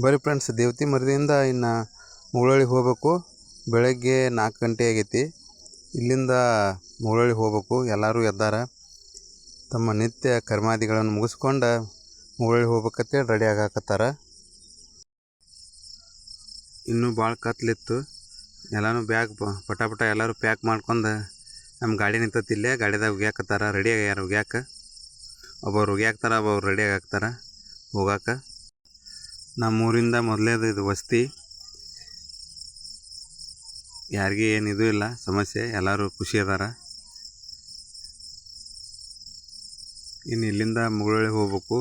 ಬರೀ ಫ್ರೆಂಡ್ಸ್, ದೇವತಿ ಮರದಿಂದ ಇನ್ನು ಮುಗುಳಳ್ಳಿಗೆ ಹೋಗ್ಬೇಕು. ಬೆಳಗ್ಗೆ 4 ಗಂಟೆ ಆಗೈತಿ. ಇಲ್ಲಿಂದ ಮುಗುಳಳ್ಳಿಗೆ ಹೋಗ್ಬೇಕು. ಎಲ್ಲರೂ ಎದ್ದಾರ, ತಮ್ಮ ನಿತ್ಯ ಕರ್ಮಾದಿಗಳನ್ನು ಮುಗಿಸ್ಕೊಂಡು ಮುಗುಳಳ್ಳಿಗೆ ಹೋಗ್ಬೇಕಂತೇಳಿ ರೆಡಿ ಆಗಾಕತ್ತಾರ. ಇನ್ನೂ ಭಾಳ ಕತ್ಲಿತ್ತು. ಎಲ್ಲನೂ ಬ್ಯಾಗ್ ಪಟ ಎಲ್ಲರೂ ಪ್ಯಾಕ್ ಮಾಡ್ಕೊಂಡು ನಮ್ಮ ಗಾಡಿ ನಿಂತೈತಿ. ಇಲ್ಲೇ ಗಾಡಿದಾಗ ಉಗ್ಯಾಕತ್ತಾರ. ರೆಡಿ ಆಗ್ಯಾರ ಉಗ್ಯಾಕ. ಒಬ್ಬರು ಉಗ್ಯಾಕ್ತಾರ, ಒಬ್ಬರು ರೆಡಿ ಆಗಾಕ್ತಾರ ಹೋಗಾಕ. ನಮ್ಮೂರಿಂದ ಮೊದಲೇದು ಇದು ವಸ್ತಿ. ಯಾರಿಗೆ ಏನು ಇದು ಇಲ್ಲ ಸಮಸ್ಯೆ, ಎಲ್ಲರೂ ಖುಷಿ ಅದಾರ. ಇನ್ನು ಇಲ್ಲಿಂದ ಮುಗುಳಳ್ಳಿಗೆ ಹೋಗ್ಬೇಕು.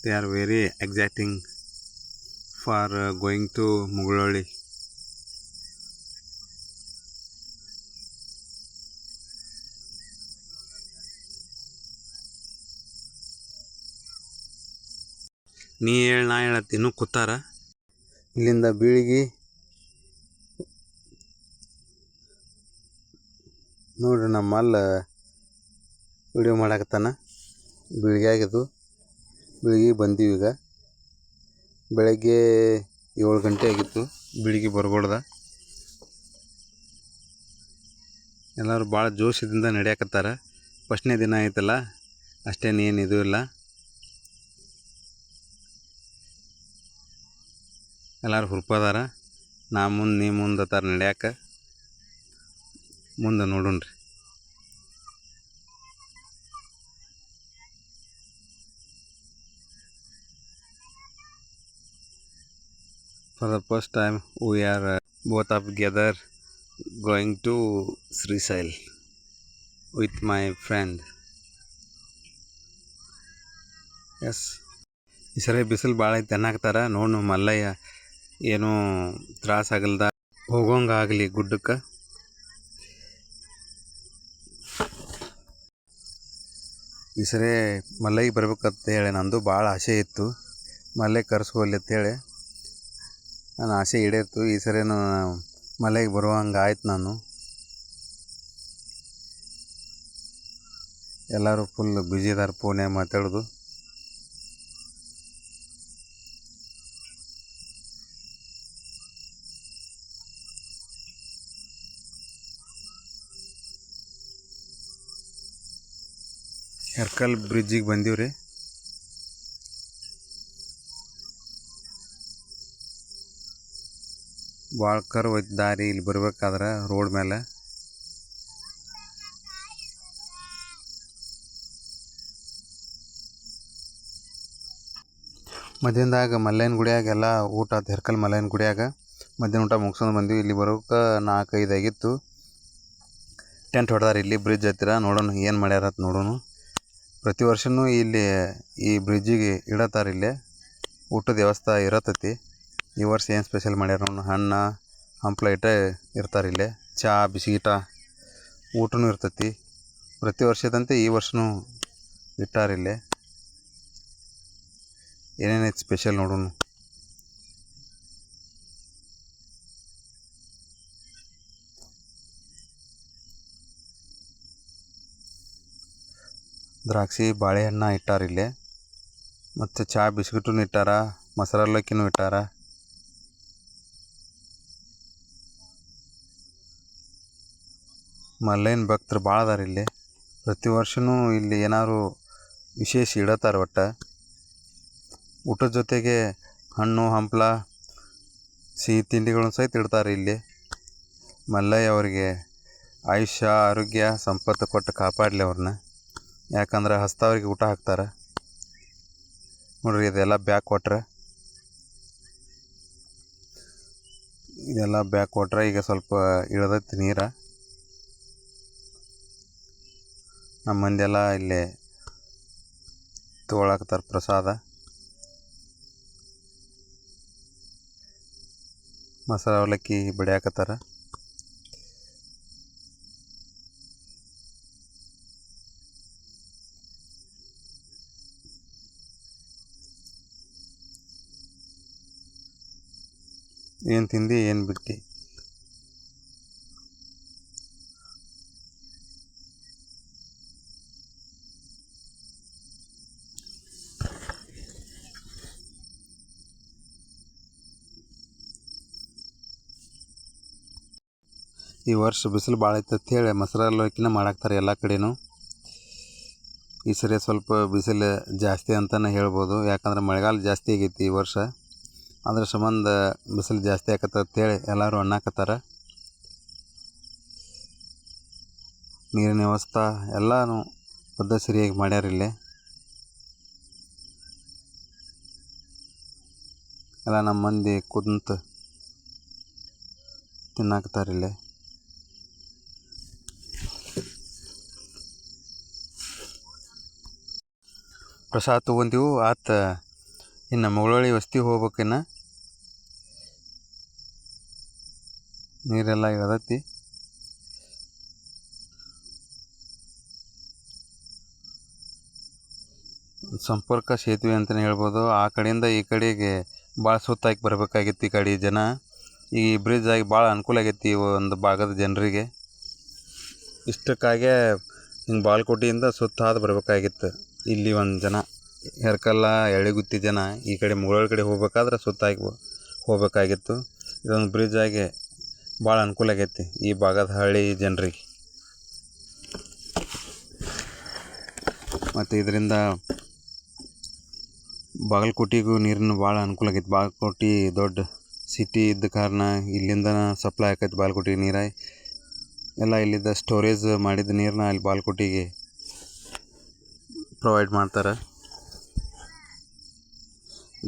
They are very exciting for going to Mugulalli. ನೀ ಹೇಳಿ ನಾ ಹೇಳತ್ತಿ ಇನ್ನೂ ಕೂತಾರ. ಇಲ್ಲಿಂದ ಬೀಳಿಗೆ ನೋಡ್ರಿ, ನಮ್ಮ ಮಲ್ಲ ವಿಡಿಯೋ ಮಾಡಾಕತ್ತಾನ. ಬೀಳಿಗೆ ಆಗಿದ್ದು, ಬೀಳಿಗೆ ಬಂದೀವಿ. ಈಗ ಬೆಳಗ್ಗೆ 7 ಗಂಟೆ ಆಗಿತ್ತು. ಬೀಳಿಗೆ ಬರ್ಗೊಡ್ದ. ಎಲ್ಲರೂ ಭಾಳ ಜೋಶದಿಂದ ನಡೆಯಾಕತ್ತಾರ. ಫಸ್ಟ್ನೇ ದಿನ ಆಯ್ತಲ್ಲ, ಅಷ್ಟೇನೇನು ಇದು ಇಲ್ಲ. ಎಲ್ಲರೂ ಹುರ್ಪದಾರ. ನಾ ಮುಂದೆ ನೀ ಮುಂದೆ ಅತ್ತಾರ ನಡೆಯಾಕ. ಮುಂದೆ ನೋಡೋಣ್ರಿ. For the first time we are both up together going to Srisail with my friend. Yes, ಈ ಸರಿ ಬಿಸಿಲು ಭಾಳ ಐತೆ ಅನ್ನಕತ್ತಾರ. ನೋಡು ಮಲ್ಲಯ್ಯ ಏನೂ ತ್ರಾಸ ಆಗಲ್ದ ಹೋಗೋಂಗಾಗಲಿ ಗುಡ್ಡಕ್ಕೆ. ಈ ಸರಿ ಮಲ್ಲಯ್ಯ ಬರ್ಬೇಕಂತ ಹೇಳಿ ನಂದು ಭಾಳ ಆಸೆ ಇತ್ತು. ಮಲ್ಲಯ್ಯ ಕರೆಸ್ಕೊಲ್ಲಿ ಅಂತೇಳಿ ನನ್ನ ಆಸೆ ಈಡೇರ್ತು. ಈ ಸರಿನೂ ಮಲೆಗೆ ಬರುವಂಗೆ ಆಯ್ತು. ನಾನು ಎಲ್ಲರೂ ಫುಲ್ ಬ್ಯುಸಿ ಇದಾರೆ ಫೋನ್ಯಾಗ ಮಾತಾಡೋದು. ಹೆರ್ಕಲ್ ಬ್ರಿಡ್ಜಿಗೆ ಬಂದೀವಿ ರೀ. ಭಾಳ ಕರ್ವ್ ಐತಿ ದಾರಿ ಇಲ್ಲಿ ಬರ್ಬೇಕಾದ್ರೆ ರೋಡ್ ಮೇಲೆ. ಮಧ್ಯಾಹ್ನದಾಗ ಮಲ್ಲಯ್ಯನ ಗುಡಿಯಾಗ ಎಲ್ಲ ಊಟ ಆಯ್ತು. ಹೆರ್ಕಲ್ ಮಲ್ಲಯ್ಯನ ಗುಡಿಯಾಗ ಮಧ್ಯಾಹ್ನ ಊಟ ಮುಗಿಸ್ಕೊಂಡು ಬಂದೀವಿ. ಇಲ್ಲಿ ಬರೋಕೆ 4-5 ಆಗಿತ್ತು. ಟೆಂಟ್ ಹೊಡೆದಾರ ಇಲ್ಲಿ ಬ್ರಿಡ್ಜ್ ಹತ್ತಿರ. ನೋಡೋಣ ಏನು ಮಾಡ್ಯಾರ ನೋಡೋಣ. ಪ್ರತಿ ವರ್ಷವೂ ಇಲ್ಲಿ ಈ ಬ್ರಿಡ್ಜಿಗೆ ಇಡತ್ತಾರ. ಇಲ್ಲೇ ಊಟದ ವ್ಯವಸ್ಥೆ ಇರತ್ತೈತಿ. ಈ ವರ್ಷ ಏನು ಸ್ಪೆಷಲ್ ಮಾಡ್ಯಾರ ನೋಡೋಣ. ಹಣ್ಣು ಹಂಪ್ಲ ಇಟ್ಟೇ ಇರ್ತಾರೆ ಇಲ್ಲೇ. ಚಹಾ ಬಿಸ್ಕಿಟ ಊಟನೂ ಇರ್ತೈತಿ. ಪ್ರತಿ ವರ್ಷದಂತೆ ಈ ವರ್ಷವೂ ಇಟ್ಟಾರಿಲ್ಲೇ. ಏನೇನೈತೆ ಸ್ಪೆಷಲ್ ನೋಡೋಣ. ದ್ರಾಕ್ಷಿ ಬಾಳೆಹಣ್ಣು ಇಟ್ಟಾರಿಲ್ಲೇ. ಮತ್ತು ಚಹಾ ಬಿಸ್ಕಿಟೂ ಇಟ್ಟಾರ, ಮೊಸರಲ್ಲಕ್ಕಿನೂ ಇಟ್ಟಾರ. ಮಲ್ಲಯ್ಯನ ಭಕ್ತರು ಭಾಳ ಅದಾರ ಇಲ್ಲಿ. ಪ್ರತಿ ವರ್ಷವೂ ಇಲ್ಲಿ ಏನಾದ್ರು ವಿಶೇಷ ಇಡತ್ತಾರೆ. ಒಟ್ಟು ಊಟದ ಜೊತೆಗೆ ಹಣ್ಣು ಹಂಪ್ಲ ಸಿಹಿ ತಿಂಡಿಗಳನ್ನು ಸಹಿತ ಇಡ್ತಾರೆ ಇಲ್ಲಿ. ಮಲ್ಲಯ್ಯ ಅವರಿಗೆ ಆಯುಷ್ಯ ಆರೋಗ್ಯ ಸಂಪತ್ತು ಕೊಟ್ಟು ಕಾಪಾಡಲಿ ಅವ್ರನ್ನ. ಯಾಕಂದ್ರೆ ಹಸ್ತವ್ರಿಗೆ ಊಟ ಹಾಕ್ತಾರೆ ನೋಡ್ರಿ. ಇದೆಲ್ಲ ಬ್ಯಾಕ್ ವಾಟ್ರ್. ಇದೆಲ್ಲ ಬ್ಯಾಕ್ ವಾಟ್ರ್. ಈಗ ಸ್ವಲ್ಪ ಇಳ್ದೈತಿ ನೀರು. ನಮ್ಮ ಮಂದಿ ಎಲ್ಲ ಇಲ್ಲೇ ತೊಗೊಳಕತ್ತಾರೆ ಪ್ರಸಾದ. ಮೊಸರು ಅವಲಕ್ಕಿ ಬಡಿಯಾಕತ್ತಾರ. ಏನು ತಿಂದು ಏನು ಬಿಟ್ಟು. ಈ ವರ್ಷ ಬಿಸಿಲು ಭಾಳ ಐತೆ ಅಂತೇಳಿ ಮಸಾಲಕ್ಕಿನ ಮಾಡಾಕ್ತಾರೆ ಎಲ್ಲ ಕಡೆನೂ. ಈ ಸರಿ ಸ್ವಲ್ಪ ಬಿಸಿಲು ಜಾಸ್ತಿ ಅಂತಲೇ ಹೇಳ್ಬೋದು, ಯಾಕಂದ್ರೆ ಮಳೆಗಾಲ ಜಾಸ್ತಿ ಆಗೈತಿ ಈ ವರ್ಷ. ಅದ್ರ ಸಂಬಂಧ ಬಿಸಿಲು ಜಾಸ್ತಿ ಆಕತ್ತ ಅಂತೇಳಿ ಎಲ್ಲರೂ ಅನ್ನಕತ್ತಾರ. ನೀರಿನ ವ್ಯವಸ್ಥೆ ಎಲ್ಲನೂ ಪದ್ಧತಿ ಸರಿಯಾಗಿ ಮಾಡ್ಯಾರ ಇಲ್ಲೇ. ಎಲ್ಲ ನಮ್ಮ ಮಂದಿ ಕುಂತು ತಿನ್ನಾಕತ್ತಾರಿಲ್ಲೇ. ಪ್ರಸಾದ ತೊಗೊಂತೀವಿ ಆತ. ಇನ್ನು ಮುಗಳೊಳ್ಳಿ ವಸ್ತಿ ಹೋಗ್ಬೇಕಿನ್ನ. ನೀರೆಲ್ಲ ಇಳದೈತಿ. ಸಂಪರ್ಕ ಸೇತುವೆ ಅಂತಲೇ ಹೇಳ್ಬೋದು. ಆ ಕಡೆಯಿಂದ ಈ ಕಡೆಗೆ ಭಾಳ ಸುತ್ತಾಕಿ ಬರಬೇಕಾಗಿತ್ತು ಈ ಕಡೆ ಜನ. ಈ ಬ್ರಿಡ್ಜ್ ಆಗಿ ಭಾಳ ಅನುಕೂಲ ಆಗೈತಿ ಒಂದು ಭಾಗದ ಜನರಿಗೆ. ಇಷ್ಟಕ್ಕಾಗೆ ಹಿಂಗೆ ಬಾಲ್ಕೋಟಿಯಿಂದ ಸುತ್ತ ಹಾದು ಬರಬೇಕಾಗಿತ್ತು. ಇಲ್ಲಿ ಒಂದು ಜನ ಹೆರ್ಕಲ್ಲ ಎಳೆಗುತ್ತಿ ಜನ ಈ ಕಡೆ ಮುಗಳೊಳ್ಳಿ ಕಡೆ ಹೋಗ್ಬೇಕಾದ್ರೆ ಸುತ್ತಾಗಿ ಹೋಗ್ಬೇಕಾಗಿತ್ತು. ಇದೊಂದು ಬ್ರಿಡ್ಜ್ ಆಗಿ ಭಾಳ ಅನುಕೂಲ ಆಗೈತಿ ಈ ಭಾಗದ ಹಳ್ಳಿ ಜನರಿಗೆ. ಮತ್ತು ಇದರಿಂದ ಬಾಗಲಕೋಟೆಗೂ ನೀರಿನ ಭಾಳ ಅನುಕೂಲ ಆಗೈತಿ. ಬಾಗಲಕೋಟೆ ದೊಡ್ಡ ಸಿಟಿ ಇದ್ದ ಕಾರಣ ಇಲ್ಲಿಂದ ಸಪ್ಲೈ ಆಕೈತಿ ಬಾಗಲಕೋಟೆಗೆ ನೀರು. ಎಲ್ಲ ಇಲ್ಲಿದ್ದ ಸ್ಟೋರೇಜ್ ಮಾಡಿದ ನೀರನ್ನ ಅಲ್ಲಿ ಬಾಗಲಕೋಟೆಗೆ ಪ್ರೊವೈಡ್ ಮಾಡ್ತಾರೆ.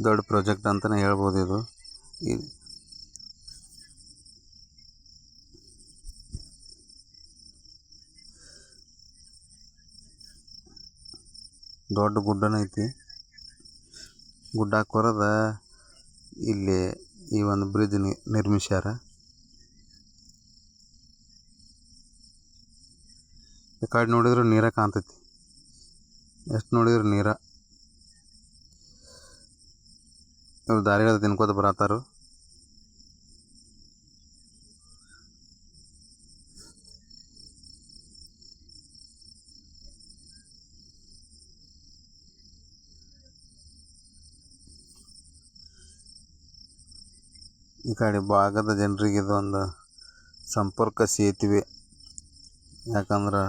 ದೊಡ್ಡ ಪ್ರಾಜೆಕ್ಟ್ ಅಂತಲೇ ಹೇಳ್ಬೋದು ಇದು. ದೊಡ್ಡ ಗುಡ್ಡನ ಐತಿ. ಗುಡ್ಡ ಕೊರದ ಇಲ್ಲಿ ಈ ಒಂದು ಬ್ರಿಡ್ಜ್ ನಿರ್ಮಿಸ್ಯಾರ. ಈ ಕಡೆ ನೋಡಿದ್ರು ನೀರ ಕಾಣ್ತೈತಿ, ಎಷ್ಟು ನೋಡಿದ್ರು ನೀರ. ಇವ್ರು ದಾರಿ ಹಿಡಿದು ತಿನ್ಕೋತ ಬರತ್ತಾರು. ಈ ಕಡೆ ಭಾಗದ ಜನರಿಗೆ ಇದೊಂದು ಸಂಪರ್ಕ ಸೇತುವೆ. ಯಾಕಂದ್ರೆ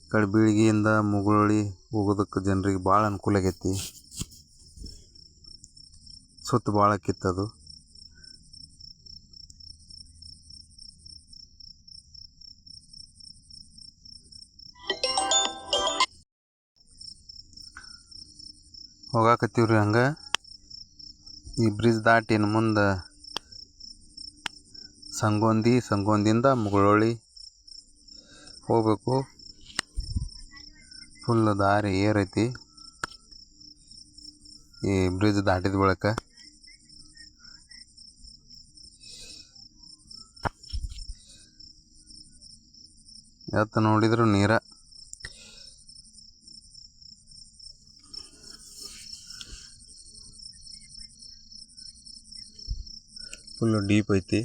ಈ ಕಡೆ ಬೀಳ್ಗಿಯಿಂದ ಮುಗಳೊಳ್ಳಿ ಹೋಗೋದಕ್ಕೆ ಜನರಿಗೆ ಭಾಳ ಅನುಕೂಲ ಆಗೈತಿ. ಸುತ್ತ ಭಾಳ ಆಕಿತ್ತದು. ಹೋಗಾಕತ್ತೀವ್ರಿ ಹಂಗೆ. ಈ ಬ್ರಿಡ್ಜ್ ದಾಟಿ ಇನ್ನು ಮುಂದೆ ಸಂಗೋಂದಿಯಿಂದ ಮುಗಳೊಳ್ಳಿ ಹೋಗ್ಬೇಕು. ಫುಲ್ ದಾರಿ ಏರೈತಿ ಈ ಬ್ರಿಡ್ಜ್ ದಾಟಿದ ಬಳಿಕ. ಎತ್ತ ನೋಡಿದ್ರು ನೀರ. ಫುಲ್ ಡೀಪ್ ಐತಿ.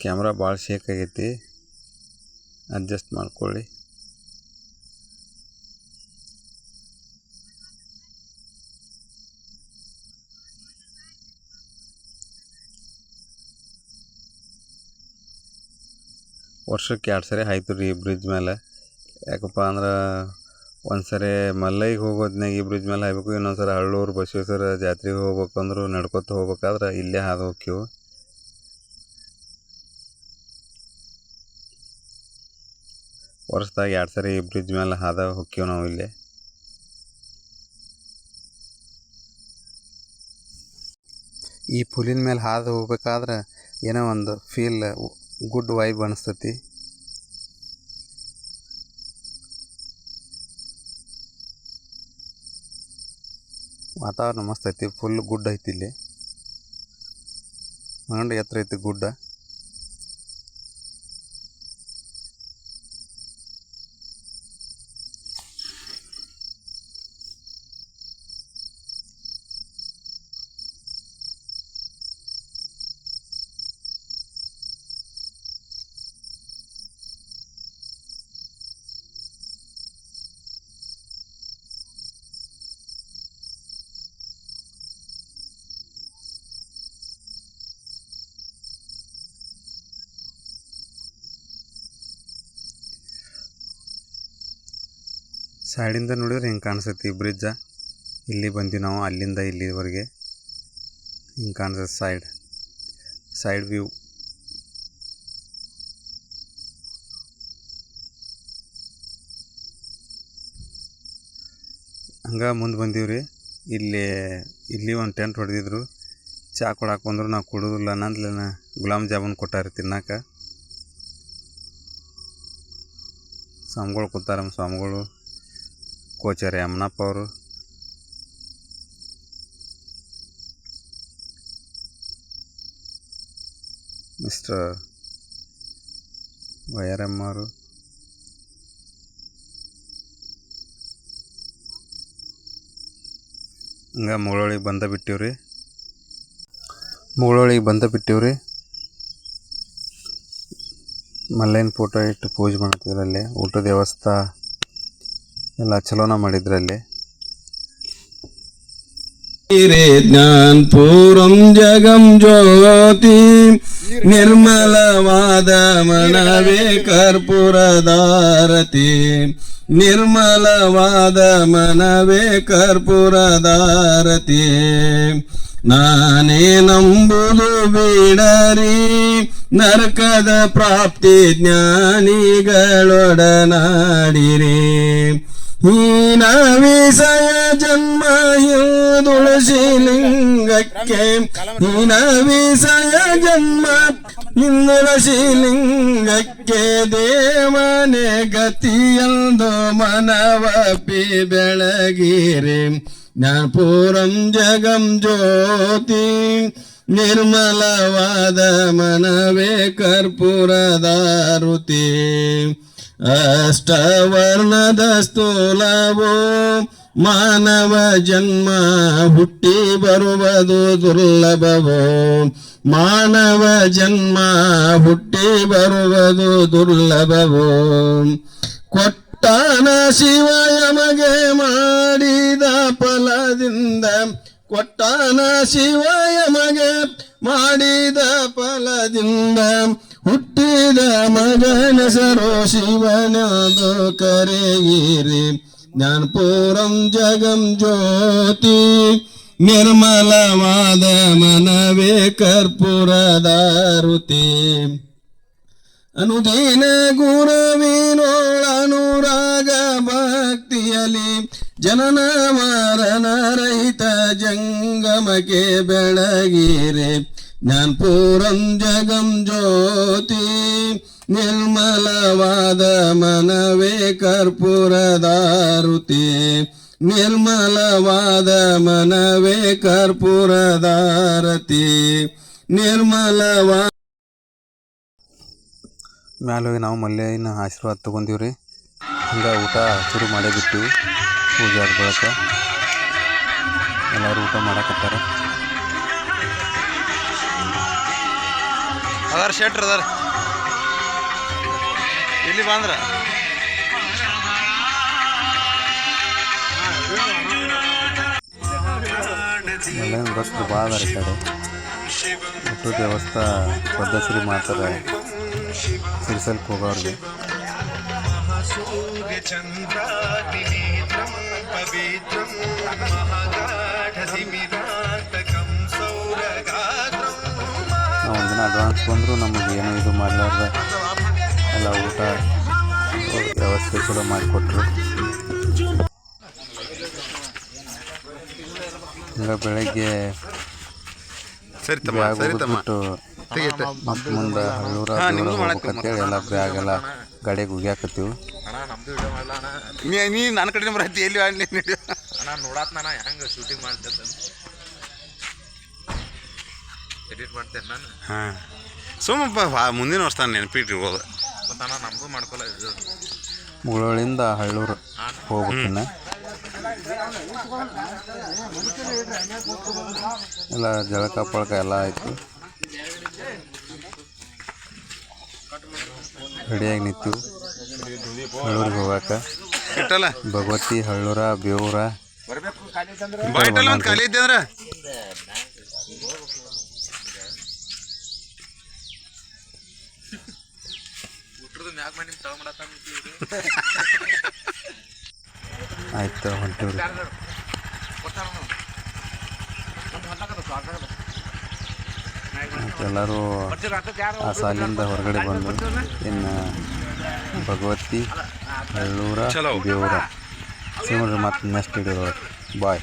ಕ್ಯಾಮ್ರಾ ಭಾಳ ಶೇಕ್ ಆಗೈತಿ, ಅಡ್ಜಸ್ಟ್ ಮಾಡ್ಕೊಳ್ಳಿ. ವರ್ಷಕ್ಕೆ 2 ಸರಿ ಆಯ್ತು ರೀ ಈ ಬ್ರಿಡ್ಜ್ ಮೇಲೆ. ಯಾಕಪ್ಪ ಅಂದ್ರೆ ಒಂದು ಸರಿ ಮಲ್ಲೈಗೆ ಹೋಗೋದ್ನಾಗ ಈ ಬ್ರಿಡ್ಜ್ ಮೇಲೆ ಹಾಯ್ಬೇಕು, ಇನ್ನೊಂದು ಸರಿ ಹಳ್ಳೂರು ಬಸವೇಶ್ವರ ಜಾತ್ರೆಗೆ ಹೋಗ್ಬೇಕಂದ್ರೂ ನಡ್ಕೊತ ಹೋಗ್ಬೇಕಾದ್ರೆ ಇಲ್ಲೇ ಹಾದು ಹೋಕ್ಕಿವು. ವರ್ಷದಾಗ 2 ಸರಿ ಈ ಬ್ರಿಡ್ಜ್ ಮೇಲೆ ಹಾದ ಹೋಕ್ಕಿವು ನಾವು ಇಲ್ಲೇ. ಈ ಪುಲಿನ ಮೇಲೆ ಹಾದು ಹೋಗ್ಬೇಕಾದ್ರೆ ಏನೋ ಒಂದು ಫೀಲ್, ಗುಡ್ ವೈಬ್ ಅನಿಸ್ತೈತಿ. ವಾತಾವರಣ ಮಸ್ತ್ ಐತಿ. ಫುಲ್ ಗುಡ್ಡ ಐತಿ ಇಲ್ಲಿ, ಮಂಡ ಎತ್ತರ ಐತಿ ಗುಡ್ಡ. ಸೈಡಿಂದ ನೋಡಿದ್ರೆ ಹಿಂಗೆ ಕಾಣಿಸ್ತೈತಿ ಬ್ರಿಡ್ಜ. ಇಲ್ಲಿ ಬಂದ್ವಿ ನಾವು, ಅಲ್ಲಿಂದ ಇಲ್ಲಿವರೆಗೆ ಹಿಂಗೆ ಕಾಣಿಸ್ತೈತೆ ಸೈಡ್ ವ್ಯೂ. ಹಂಗೆ ಮುಂದೆ ಬಂದೀವ್ರಿ. ಇಲ್ಲಿ ಒಂದು ಟೆಂಟ್ ಹೊಡೆದಿದ್ರು. ಚಹಾ ಕೊಡಕ್ಕೆ ಬಂದ್ರು, ನಾವು ಕೊಡೋದಿಲ್ಲ ಅನ್ನಂದ್ಲೇನ ಗುಲಾಬ್ ಜಾಮೂನ್ ಕೊಟ್ಟಾರ ತಿನ್ನಕ್ಕೆ. ಸ್ವಾಮಿಗಳು ಕೂತಾರ, ನಮ್ಮ ಸ್ವಾಮಿಗಳು ಕೋಚಾರಿ ಅಮ್ಮನಪ್ಪ ಅವರು. ಮಿಸ್ಟರ್ ವೈರಮ್ಮ ಅವರು. ಹಂಗೆ ಮುಗಳೊಳಿಗೆ ಬಂದ ಬಿಟ್ಟಿವ್ರಿ. ಮಲ್ಲೇನ ಫೋಟೋ ಇಟ್ಟು ಪೂಜೆ ಮಾಡ್ತಿದ್ರಲ್ಲಿ. ಊಟದ ವ್ಯವಸ್ಥೆ ಎಲ್ಲ ಚಲೋನ ಮಾಡಿದ್ರಲ್ಲಿ. ಜ್ಞಾನಪುರಂ ಜಗಂ ಜ್ಯೋತಿ ನಿರ್ಮಲವಾದ ಮನವೇ ಕರ್ಪೂರದಾರತಿ. ನಿರ್ಮಲವಾದ ಮನವೇ ಕರ್ಪೂರದಾರತಿ. ನಾನೇ ನಂಬುದು ಬೇಡರಿ ನರಕದ ಪ್ರಾಪ್ತಿ ಜ್ಞಾನಿಗಳೊಡನಾಡಿರಿ. ಹೀನ ವಿಷಯ ಜನ್ಮ ತುಳಸಿ ಲಿಂಗಕ್ಕೆ. ಹೀನ ವಿಷಯ ಜನ್ಮ ತುಳಸಿ ಲಿಂಗಕ್ಕೆ. ದೇವನೇ ಗತಿಯಂದು ಮನವಪಿ ಬೆಳಗಿರಿ. ಜ್ಞಾನಪುರಂ ಜಗಂ ಜ್ಯೋತಿ ನಿರ್ಮಲವಾದ ಮನವೇ ಕರ್ಪೂರದಾರುತಿ. ಅಷ್ಟವರ್ಣದ ಸ್ಥೂಲವೋ ಮಾನವ ಜನ್ಮ ಹುಟ್ಟಿ ಬರುವುದು ದುರ್ಲಭವೋ. ಮಾನವ ಜನ್ಮ ಹುಟ್ಟಿ ಬರುವುದು ದುರ್ಲಭವೋ. ಕೊಟ್ಟಾನ ಶಿವ ಯಮಗೆ ಮಾಡಿದ ಫಲದಿಂದ. ಕೊಟ್ಟಾನ ಶಿವ ಯಮಗೆ ಮಾಡಿದ ಫಲದಿಂದ. ಹುಟ್ಟಿದ ಮಗನಸರೋ ಶಿವನದು ಕರೆಯಿರಿ. ಜ್ಞಾನಪುರಂ ಜಗಂ ಜ್ಯೋತಿ ನಿರ್ಮಲವಾದ ಮನವೇ ಕರ್ಪೂರದಾರುತಿ. ಅನುದಿನ ಗುರುವಿನೋಳನುರಾಗ ಭಕ್ತಿಯಲಿ. ಜನನ ಮರಣ ರಹಿತ ಜಂಗಮಕ್ಕೆ ಬೆಳಗಿರೆ. ಜ್ಞಾನಪುರಂ ಜಗಂ ಜ್ಯೋತಿ ನಿರ್ಮಲವಾದ ಮನವೇ ಕರ್ಪೂರದಾರುತಿ. ನಿರ್ಮಲವಾದ ಮನವೇ ಕರ್ಪೂರದಾರತಿ. ನಿರ್ಮಲವಾದ ಮ್ಯಾಲೆ ಹೋಗಿ ನಾವು ಮಲ್ಲೇನ ಆಶೀರ್ವಾದ ತೊಗೊಂಡಿವ್ರಿ. ಹಂಗೆ ಊಟ ಶುರು ಮಾಡೇ ಬಿಟ್ಟಿವಿ. ಪೂಜೆ ಆದ ಬಳಿಕ ಎಲ್ಲರೂ ಊಟ ಮಾಡಕತ್ತಾರ. ಅದಾರ ಶೆಟ್ರ್ ಅದಾರ ಇಲ್ಲಿ ಬಂದ್ರ. ಮಲ್ಲೇನ ಭಕ್ತರು ಭಾಳ ಅದಾರ ಈ ಕಡೆ. ಊಟದ ವ್ಯವಸ್ಥೆ ಪದ್ಧಶ್ರೀ ಮಾಡ್ತಾರೆ ಸಿರಿಸಲ್ಕ್ ಹೋಗೋರಿಗೆ. ನಾವು ಒಂದಿನ ಅಡ್ವಾನ್ಸ್ ಬಂದರೂ ನಮಗೆ ಏನೋ ಇದು ಮಾಡಲಾರ್ದ ಎಲ್ಲ ಊಟ ವ್ಯವಸ್ಥೆ ಚಲೋ ಮಾಡಿಕೊಟ್ರು. ಹಂಗೆ ಬೆಳಗ್ಗೆ ಬಿಟ್ಟು ಮತ್ತು ಮುಂದೆ ಹಳ್ಳೂರ ಹೋಗ್ಬೇಕಂತೇಳಿ ಎಲ್ಲ ಬ್ಯಾಗ್ ಎಲ್ಲ ಗಾಡಿಗೆ ಉಗ್ಯಾಕತ್ತೀವಿ. ನೀ ನನ್ನ ಕಡೆ ಬರತ್ತಿ ಎಲ್ಲಿ ನೋಡಾತ್ ನಾನು ಹೆಂಗೆ ಶೂಟಿಂಗ್ ಮಾಡ್ತೇನೆ ಎಡಿಟ್ ಮಾಡ್ತೇನೆ ನಾನು. ಹಾಂ ಸುಮ್ಮಪ್ಪ ಮುಂದಿನ ವರ್ಷ ನೆನಪಿಟ್ಟಿರ್ಬೋದು. ನಮಗೂ ಮಾಡ್ಕೊಲ್ಲ. ಇದು ಮುಗಳೊಳಿಂದ ಹಳ್ಳೂರು ಹೋಗ್ಬೇಕಿನ್ನ ಎಲ್ಲ ಜಳಕ ಪಳಕ ಎಲ್ಲ ಆಯಿತು. ರೆಡಿಯಾಗಿ ನಿಂತೀವಿ ಹಳ್ಳೂರಿಗೆ ಹೋಗಾಕ. ಭಗವತಿ ಹಳ್ಳೂರ ಬೇವೂರ ಖಾಲಿ ಇದ್ದೆ ಅಂದ್ರೆ ಆಯ್ತು ಹೊಂಟಿವ್ರಿ. ಎಲ್ಲರೂ ಆ ಸಾಲಿಂದ ಹೊರಗಡೆ ಬಂದು ಇನ್ನು ಭಗವತಿ ಹಳ್ಳೂರ ದೇವರ ಸಿಗೋಣ ಮತ್ತು ನೆಕ್ಸ್ಟ್ ವಿಡಿಯೋದೊಳಗೆ ಬಾಯ್.